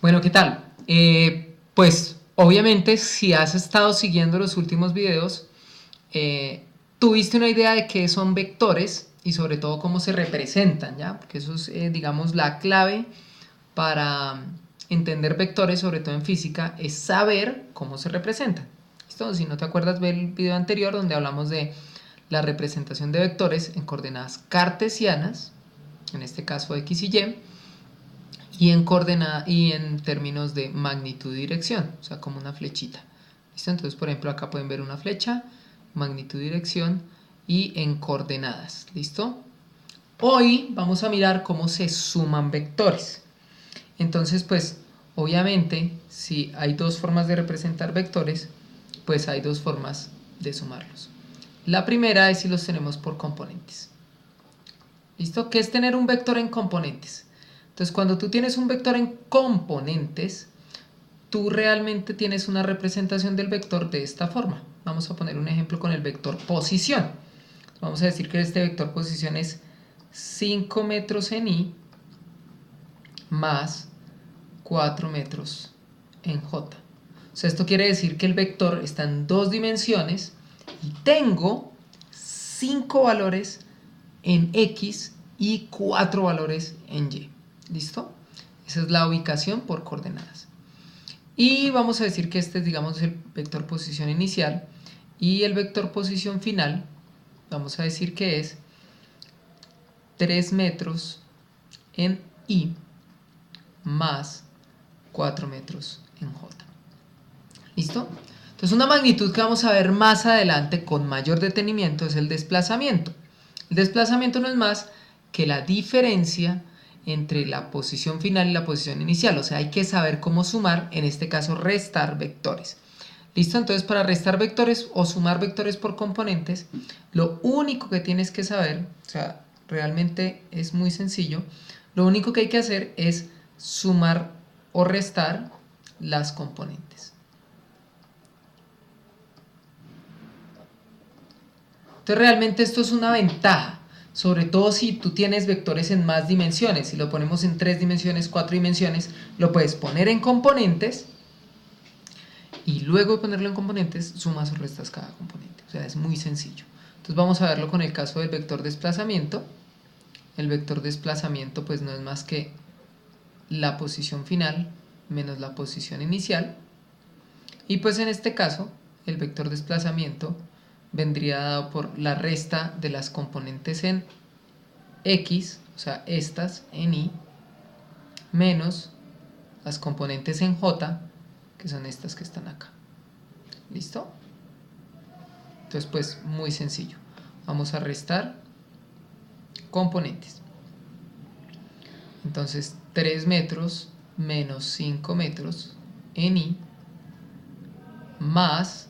Bueno, ¿qué tal? Pues obviamente si has estado siguiendo los últimos videos, tuviste una idea de qué son vectores y sobre todo cómo se representan, ¿ya? Porque eso es, digamos, la clave para entender vectores, sobre todo en física, es saber cómo se representan. ¿Listo? Si no te acuerdas, ve el video anterior donde hablamos de la representación de vectores en coordenadas cartesianas, en este caso X y en coordenada y en términos de magnitud y dirección, o sea, como una flechita. ¿Listo? Entonces, por ejemplo, acá pueden ver una flecha, magnitud y dirección y en coordenadas. ¿Listo? Hoy vamos a mirar cómo se suman vectores. Entonces, pues, obviamente, si hay dos formas de representar vectores, pues hay dos formas de sumarlos. La primera es si los tenemos por componentes. ¿Listo? ¿Qué es tener un vector en componentes? Entonces, cuando tú tienes un vector en componentes, tú realmente tienes una representación del vector de esta forma. Vamos a poner un ejemplo con el vector posición. Vamos a decir que este vector posición es 5 metros en y más 4 metros en j. O sea, esto quiere decir que el vector está en dos dimensiones y tengo 5 valores en x y 4 valores en y. ¿Listo? Esa es la ubicación por coordenadas. Y vamos a decir que este es, digamos, el vector posición inicial y el vector posición final, vamos a decir que es 3 metros en y más 4 metros en j. ¿Listo? Entonces una magnitud que vamos a ver más adelante con mayor detenimiento es el desplazamiento. El desplazamiento no es más que la diferencia entre la posición final y la posición inicial. O sea, hay que saber cómo sumar, en este caso restar vectores. ¿Listo? Entonces para restar vectores o sumar vectores por componentes, lo único que tienes que saber, o sea, realmente es muy sencillo, lo único que hay que hacer es sumar o restar las componentes. Entonces realmente esto es una ventaja, sobre todo si tú tienes vectores en más dimensiones. Si lo ponemos en 3 dimensiones, 4 dimensiones, lo puedes poner en componentes y luego de ponerlo en componentes sumas o restas cada componente. O sea, es muy sencillo. Entonces vamos a verlo con el caso del vector desplazamiento. El vector desplazamiento pues no es más que la posición final menos la posición inicial. Y pues en este caso el vector desplazamiento vendría dado por la resta de las componentes en x, o sea, estas en y, menos las componentes en j, que son estas que están acá. ¿Listo? Entonces, pues muy sencillo. Vamos a restar componentes. Entonces, 3 metros menos 5 metros en y más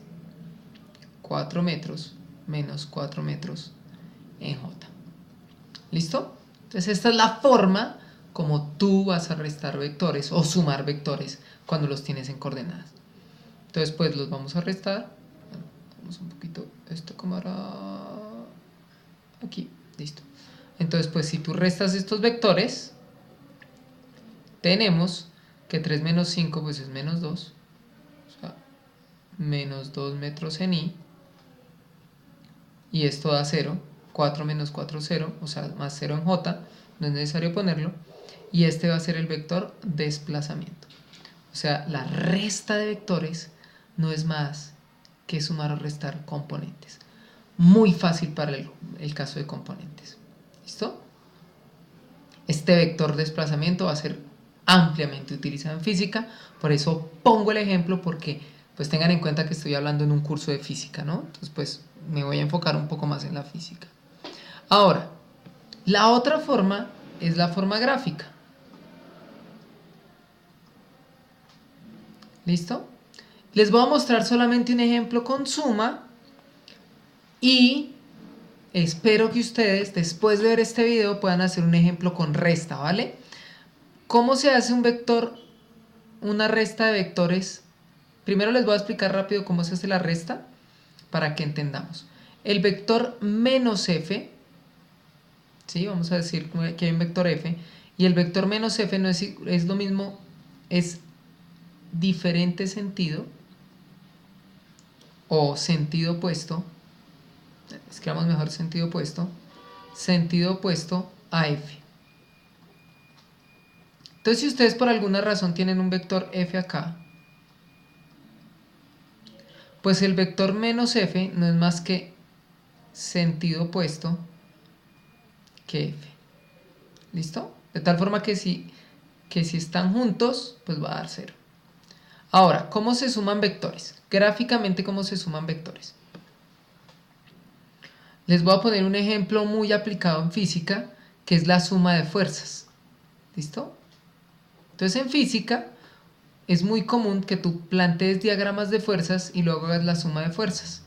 4 metros menos 4 metros en j. ¿Listo? Entonces esta es la forma como tú vas a restar vectores o sumar vectores cuando los tienes en coordenadas. Entonces pues los vamos a restar. Bueno, vamos un poquito esto como hará aquí. Listo. Entonces pues si tú restas estos vectores, tenemos que 3 menos 5 pues es menos 2. O sea, menos 2 metros en y. Y esto da 0. 4 menos 4, 0. O sea, más 0 en j. No es necesario ponerlo. Y este va a ser el vector desplazamiento. O sea, la resta de vectores no es más que sumar o restar componentes. Muy fácil para el caso de componentes. ¿Listo? Este vector desplazamiento va a ser ampliamente utilizado en física. Por eso pongo el ejemplo porque pues tengan en cuenta que estoy hablando en un curso de física, ¿no? Entonces pues me voy a enfocar un poco más en la física. Ahora, la otra forma es la forma gráfica. ¿Listo? Les voy a mostrar solamente un ejemplo con suma y espero que ustedes después de ver este video puedan hacer un ejemplo con resta, ¿vale? ¿Cómo se hace un vector, una resta de vectores? Primero les voy a explicar rápido cómo se hace la resta para que entendamos. El vector menos f, ¿sí? Vamos a decir que hay un vector f y el vector menos f no es lo mismo es diferente sentido o sentido opuesto, escribamos mejor sentido opuesto a f. Entonces, si ustedes por alguna razón tienen un vector f acá, pues el vector menos f no es más que sentido opuesto que f. ¿Listo? De tal forma que si están juntos, pues va a dar 0. Ahora, ¿cómo se suman vectores? Gráficamente, ¿cómo se suman vectores? Les voy a poner un ejemplo muy aplicado en física, que es la suma de fuerzas. ¿Listo? Entonces, en física es muy común que tú plantees diagramas de fuerzas y luego hagas la suma de fuerzas.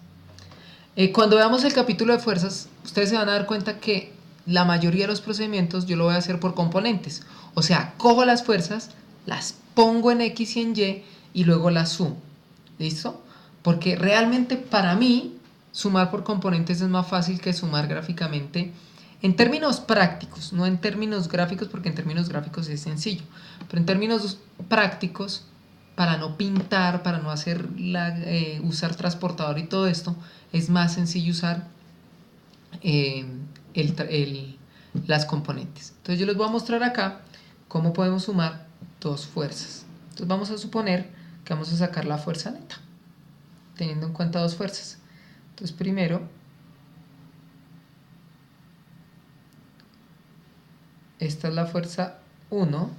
Cuando veamos el capítulo de fuerzas, ustedes se van a dar cuenta que la mayoría de los procedimientos yo lo voy a hacer por componentes. O sea, cojo las fuerzas, las pongo en X y en Y y luego las sumo. ¿Listo? Porque realmente para mí sumar por componentes es más fácil que sumar gráficamente en términos prácticos, no en términos gráficos, porque en términos gráficos es sencillo, pero en términos prácticos, para no pintar, para no hacer usar transportador y todo esto, es más sencillo usar las componentes. Entonces yo les voy a mostrar acá cómo podemos sumar dos fuerzas. Entonces vamos a suponer que vamos a sacar la fuerza neta, teniendo en cuenta dos fuerzas. Entonces primero, esta es la fuerza 1,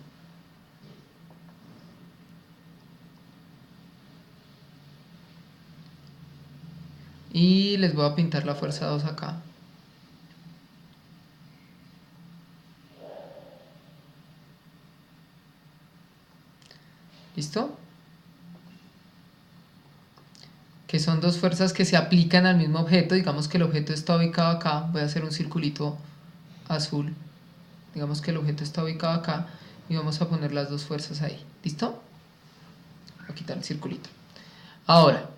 y les voy a pintar la fuerza 2 acá. ¿Listo? Que son dos fuerzas que se aplican al mismo objeto. Digamos que el objeto está ubicado acá. Voy a hacer un circulito azul. Digamos que el objeto está ubicado acá y vamos a poner las dos fuerzas ahí. ¿Listo? Voy a quitar el circulito. Ahora,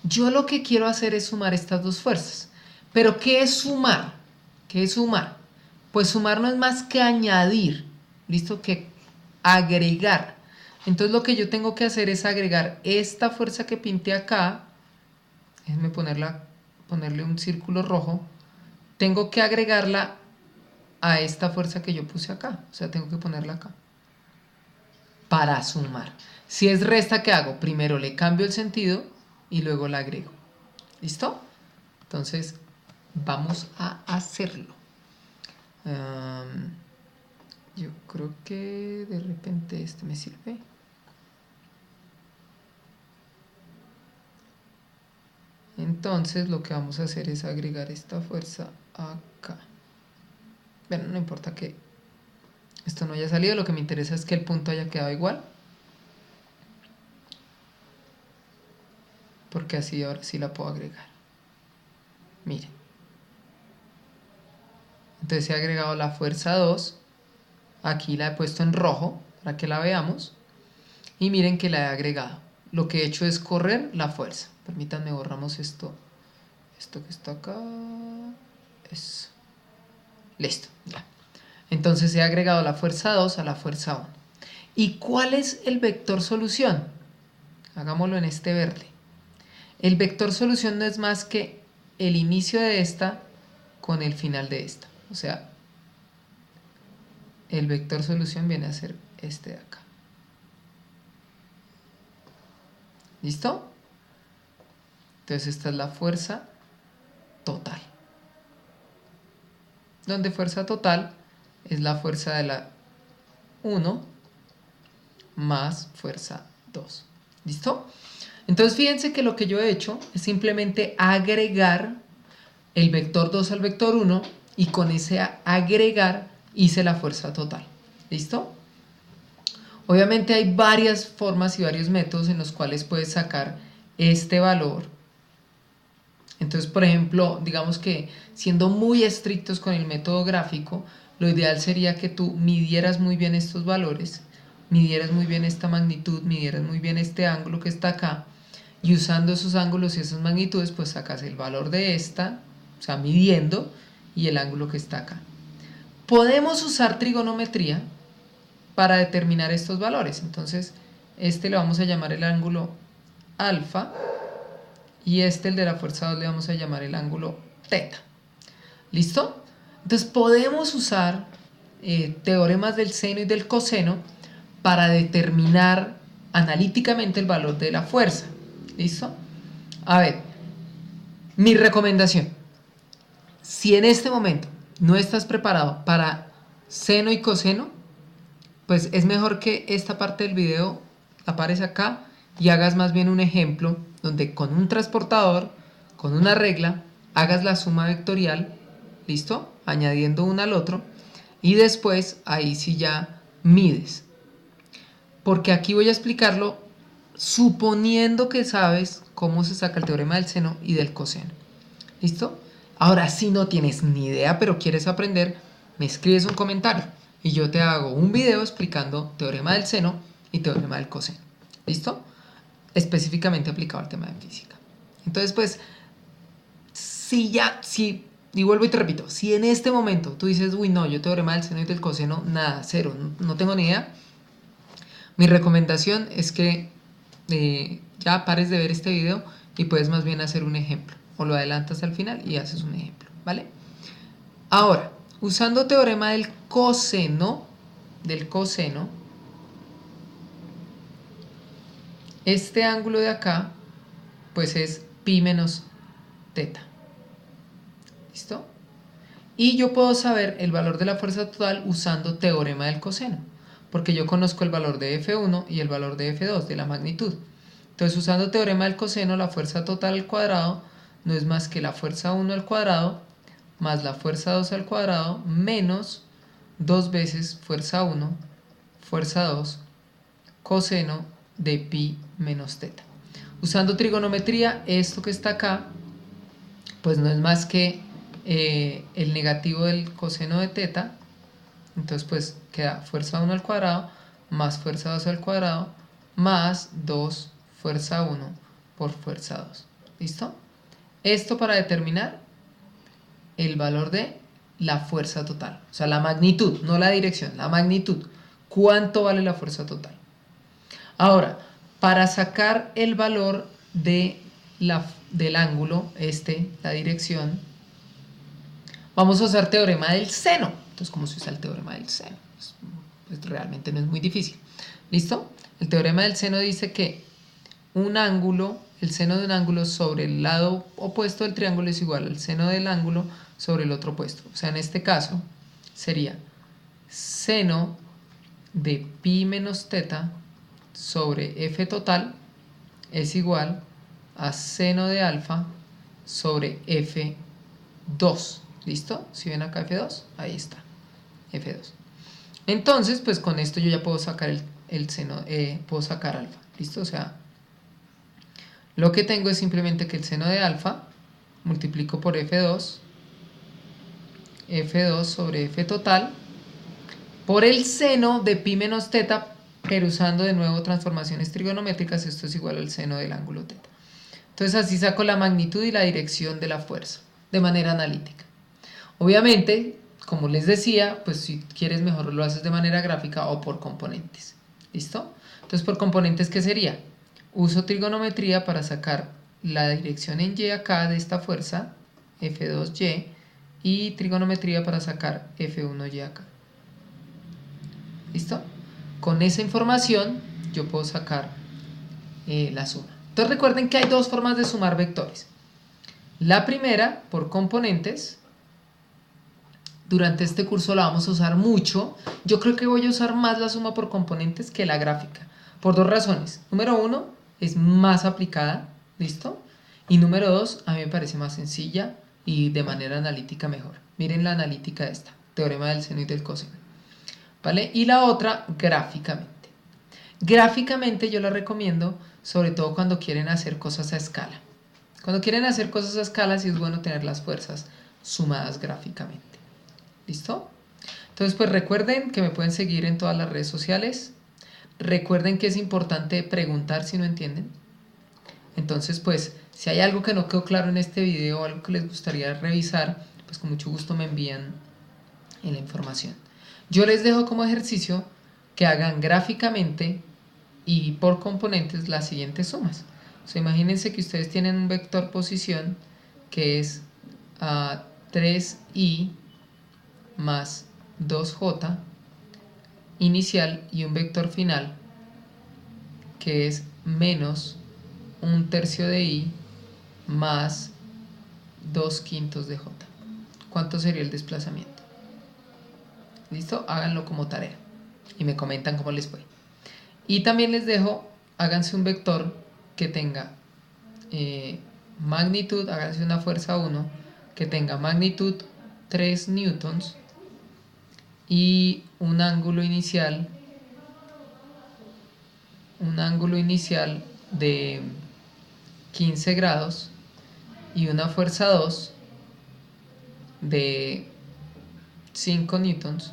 yo lo que quiero hacer es sumar estas dos fuerzas. ¿Pero qué es sumar? ¿Qué es sumar? Pues sumar no es más que añadir. ¿Listo? Que agregar. Entonces lo que yo tengo que hacer es agregar esta fuerza que pinté acá. Déjenme ponerle un círculo rojo. Tengo que agregarla a esta fuerza que yo puse acá. O sea, tengo que ponerla acá. Para sumar. Si es resta, ¿qué hago? Primero le cambio el sentido y luego la agrego. ¿Listo? Entonces, vamos a hacerlo. Yo creo que de repente este me sirve. Entonces lo que vamos a hacer es agregar esta fuerza acá. Bueno, no importa que esto no haya salido, lo que me interesa es que el punto haya quedado igual. Porque así ahora sí la puedo agregar. Miren. Entonces he agregado la fuerza 2. Aquí la he puesto en rojo para que la veamos. Y miren que la he agregado. Lo que he hecho es correr la fuerza. Permítanme, borramos esto. Esto que está acá. Eso. Listo, ya. Entonces he agregado la fuerza 2 a la fuerza 1. ¿Y cuál es el vector solución? Hagámoslo en este verde. El vector solución no es más que el inicio de esta con el final de esta. O sea, el vector solución viene a ser este de acá. ¿Listo? Entonces esta es la fuerza total. Donde fuerza total es la fuerza de la 1 más fuerza 2. ¿Listo? Entonces fíjense que lo que yo he hecho es simplemente agregar el vector 2 al vector 1 y con ese agregar hice la fuerza total. ¿Listo? Obviamente hay varias formas y varios métodos en los cuales puedes sacar este valor. Entonces, por ejemplo, digamos que siendo muy estrictos con el método gráfico, lo ideal sería que tú midieras muy bien estos valores, midieras muy bien esta magnitud, midieras muy bien este ángulo que está acá, y usando esos ángulos y esas magnitudes, pues sacas el valor de esta, o sea, midiendo, y el ángulo que está acá. Podemos usar trigonometría, para determinar estos valores. Entonces, este le vamos a llamar el ángulo alfa y el de la fuerza 2, le vamos a llamar el ángulo teta. ¿Listo? Entonces podemos usar teoremas del seno y del coseno para determinar analíticamente el valor de la fuerza. ¿Listo? A ver, mi recomendación: si en este momento no estás preparado para seno y coseno, pues es mejor que esta parte del video la pares acá y hagas más bien un ejemplo donde con un transportador, con una regla, hagas la suma vectorial, ¿listo? Añadiendo uno al otro, y después ahí sí ya mides. Porque aquí voy a explicarlo suponiendo que sabes cómo se saca el teorema del seno y del coseno. ¿Listo? Ahora, si no tienes ni idea pero quieres aprender, me escribes un comentario y yo te hago un video explicando teorema del seno y teorema del coseno. ¿Listo? Específicamente aplicado al tema de física. Entonces, pues, y vuelvo y te repito, si en este momento tú dices, uy, no, yo teorema del seno y del coseno, nada, cero, no tengo ni idea, mi recomendación es que ya pares de ver este video y puedes más bien hacer un ejemplo, o lo adelantas al final y haces un ejemplo, ¿vale? Ahora, usando teorema del coseno, este ángulo de acá, pues es pi menos teta. ¿Listo? Y yo puedo saber el valor de la fuerza total usando teorema del coseno, porque yo conozco el valor de F1 y el valor de F2, de la magnitud. Entonces, usando teorema del coseno, la fuerza total al cuadrado no es más que la fuerza 1 al cuadrado más la fuerza 2 al cuadrado menos 2 veces fuerza 1, fuerza 2, coseno de pi menos teta. Usando trigonometría, esto que está acá, pues no es más que el negativo del coseno de teta. Entonces pues queda fuerza 1 al cuadrado más fuerza 2 al cuadrado más 2 fuerza 1 por fuerza 2. ¿Listo? Esto para determinar el valor de la fuerza total. O sea, la magnitud, no la dirección, la magnitud. ¿Cuánto vale la fuerza total? Ahora, para sacar el valor del ángulo, la dirección, vamos a usar teorema del seno. Entonces, ¿cómo se usa el teorema del seno? Pues realmente no es muy difícil. ¿Listo? El teorema del seno dice que un ángulo, el seno de un ángulo sobre el lado opuesto del triángulo es igual al seno del ángulo sobre el otro opuesto. O sea, en este caso sería seno de pi menos teta sobre f total es igual a seno de alfa sobre f2. ¿Listo? ¿Si ven acá f2? Ahí está, f2. Entonces, pues con esto yo ya puedo sacar el seno, puedo sacar alfa. ¿Listo? O sea, lo que tengo es simplemente que el seno de alfa multiplico por f2 sobre f total por el seno de pi menos teta, pero usando de nuevo transformaciones trigonométricas, esto es igual al seno del ángulo teta. Entonces así saco la magnitud y la dirección de la fuerza de manera analítica. Obviamente, como les decía, pues si quieres mejor lo haces de manera gráfica o por componentes. ¿Listo? Entonces por componentes, ¿qué sería? Uso trigonometría para sacar la dirección en y acá de esta fuerza, F2y, y trigonometría para sacar F1y acá. ¿Listo? Con esa información yo puedo sacar la suma. Entonces recuerden que hay dos formas de sumar vectores. La primera, por componentes. Durante este curso la vamos a usar mucho. Yo creo que voy a usar más la suma por componentes que la gráfica. Por dos razones. Número uno, es más aplicada. ¿Listo? Y número dos, a mí me parece más sencilla y de manera analítica mejor. Miren la analítica de esta. Teorema del seno y del coseno. ¿Vale? Y la otra, gráficamente. Gráficamente yo la recomiendo, sobre todo cuando quieren hacer cosas a escala. Cuando quieren hacer cosas a escala, sí es bueno tener las fuerzas sumadas gráficamente. ¿Listo? Entonces, pues recuerden que me pueden seguir en todas las redes sociales. Recuerden que es importante preguntar si no entienden. Entonces, pues, si hay algo que no quedó claro en este video o algo que les gustaría revisar, pues con mucho gusto me envían en la información. Yo les dejo como ejercicio que hagan gráficamente y por componentes las siguientes sumas. O sea, imagínense que ustedes tienen un vector posición que es 3i más 2j inicial y un vector final que es menos 1/3 de i más 2/5 de j. ¿Cuánto sería el desplazamiento? ¿Listo? Háganlo como tarea y me comentan cómo les fue. Y también les dejo, háganse un vector que tenga magnitud, háganse una fuerza 1 que tenga magnitud 3 newtons y un ángulo inicial de 15 grados y una fuerza 2 de 5 newtons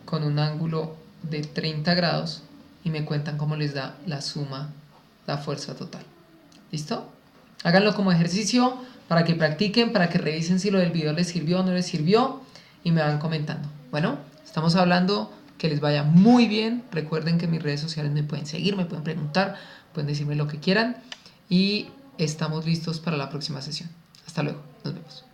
con un ángulo de 30 grados y me cuentan cómo les da la suma, la fuerza total. ¿Listo? Háganlo como ejercicio para que practiquen, para que revisen si lo del video les sirvió o no les sirvió y me van comentando. Bueno, estamos hablando, que les vaya muy bien. Recuerden que en mis redes sociales me pueden seguir, me pueden preguntar, pueden decirme lo que quieran y estamos listos para la próxima sesión. Hasta luego, nos vemos.